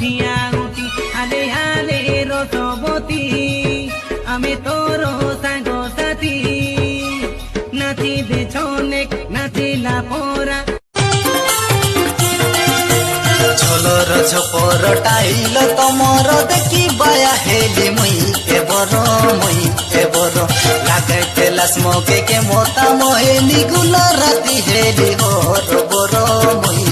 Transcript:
উঠিয়া উঠি আলে আলে রসবতী আমি তোর সাঙ্গ সাথী নাচিবে ছনেক নাচিলা পরা ঝোলর ঝোপর টাইল তমর দেখি বায়া হেলি মুই এবর লাগাইতে লাসমকে কে মোতা মোহে নিগুল রাতি হেলি হর বর মুই